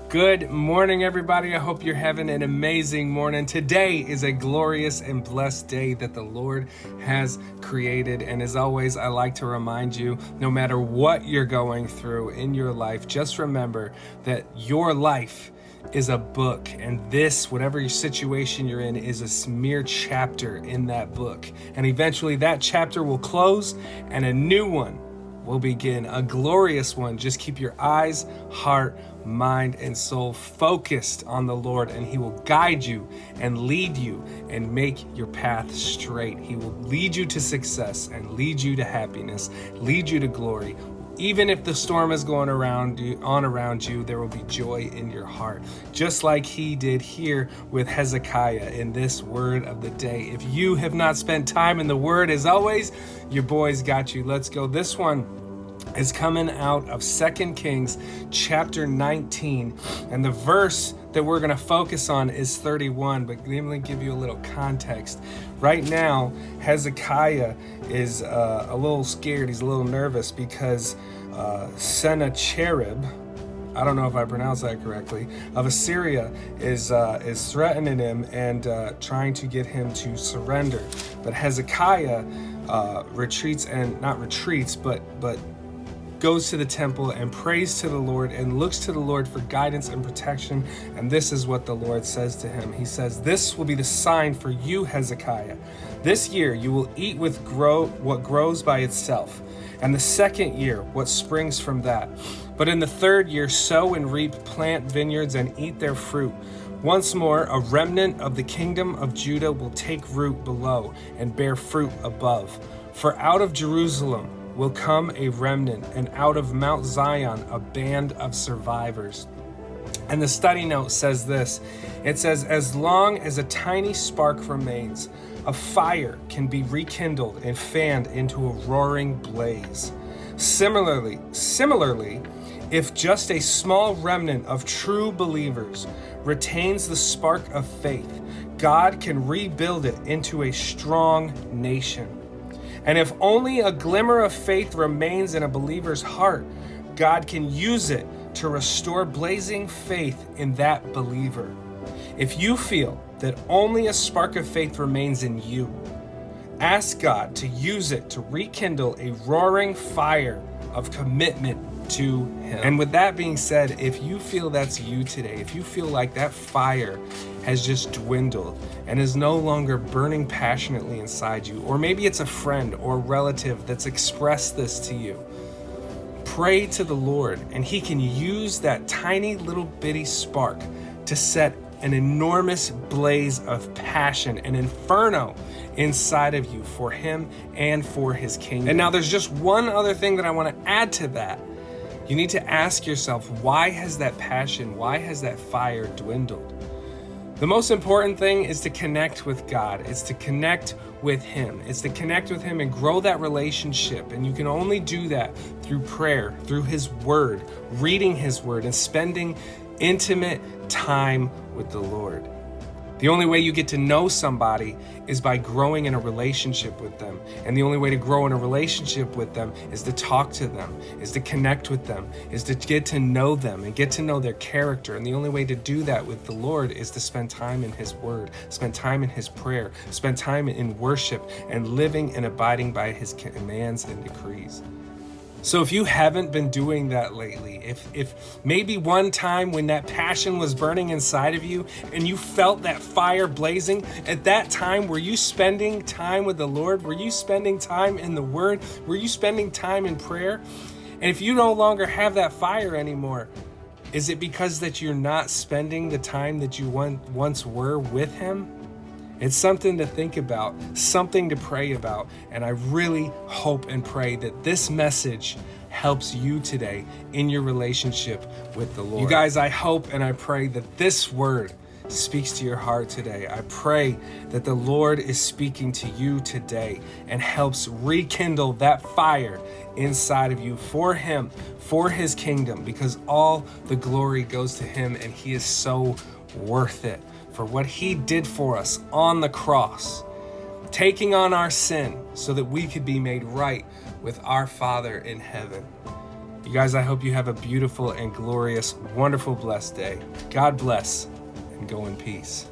Good morning, everybody. I hope you're having an amazing morning. Today is a glorious and blessed day that the Lord has created. And as always, I like to remind you, no matter what you're going through in your life, just remember that your life is a book, and this, whatever your situation you're in, is a mere chapter in that book. And eventually that chapter will close and a new one will begin, a glorious one. Just keep your eyes, heart, mind, and soul focused on the Lord, and He will guide you and lead you and make your path straight. He will lead you to success and lead you to happiness, lead you to glory. Even if the storm is going around you, there will be joy in your heart, just like He did here with Hezekiah in this word of the day. If you have not spent time in the Word, as always, your boys got you. Let's go. This one is coming out of 2 Kings chapter 19, and the verse that we're going to focus on is 31, but let me give you a little context. Right now, Hezekiah is a little scared. He's a little nervous because Sennacherib, I don't know if I pronounced that correctly, of Assyria is threatening him and trying to get him to surrender. But Hezekiah but goes to the temple and prays to the Lord and looks to the Lord for guidance and protection. And this is what the Lord says to him. He says, "This will be the sign for you, Hezekiah. This year you will eat what grows by itself, and the second year what springs from that. But in the third year sow and reap, plant vineyards and eat their fruit. Once more, a remnant of the kingdom of Judah will take root below and bear fruit above. For out of Jerusalem will come a remnant, and out of Mount Zion a band of survivors." And the study note says this. It says, "As long as a tiny spark remains, a fire can be rekindled and fanned into a roaring blaze. Similarly, if just a small remnant of true believers retains the spark of faith, God can rebuild it into a strong nation. And if only a glimmer of faith remains in a believer's heart, God can use it to restore blazing faith in that believer. If you feel that only a spark of faith remains in you, ask God to use it to rekindle a roaring fire of commitment to Him." And with that being said, if you feel that's you today, if you feel like that fire has just dwindled and is no longer burning passionately inside you, or maybe it's a friend or relative that's expressed this to you, pray to the Lord, and He can use that tiny little bitty spark to set an enormous blaze of passion, an inferno inside of you for Him and for His kingdom. And now there's just one other thing that I want to add to that. You need to ask yourself, why has that passion, why has that fire dwindled? The most important thing is to connect with God. It's to connect with Him. It's to connect with Him and grow that relationship. And you can only do that through prayer, through His Word, reading His Word, and spending intimate time with the Lord. The only way you get to know somebody is by growing in a relationship with them. And the only way to grow in a relationship with them is to talk to them, is to connect with them, is to get to know them and get to know their character. And the only way to do that with the Lord is to spend time in His Word, spend time in His prayer, spend time in worship, and living and abiding by His commands and decrees. So if you haven't been doing that lately, if maybe one time when that passion was burning inside of you and you felt that fire blazing, at that time, were you spending time with the Lord? Were you spending time in the Word? Were you spending time in prayer? And if you no longer have that fire anymore, is it because that you're not spending the time that you once were with Him? It's something to think about, something to pray about, and I really hope and pray that this message helps you today in your relationship with the Lord. You guys, I hope and I pray that this word speaks to your heart today. I pray that the Lord is speaking to you today and helps rekindle that fire inside of you for Him, for His kingdom, because all the glory goes to Him, and He is so worth it for what He did for us on the cross, taking on our sin so that we could be made right with our Father in heaven. You guys, I hope you have a beautiful and glorious, wonderful, blessed day. God bless, and go in peace.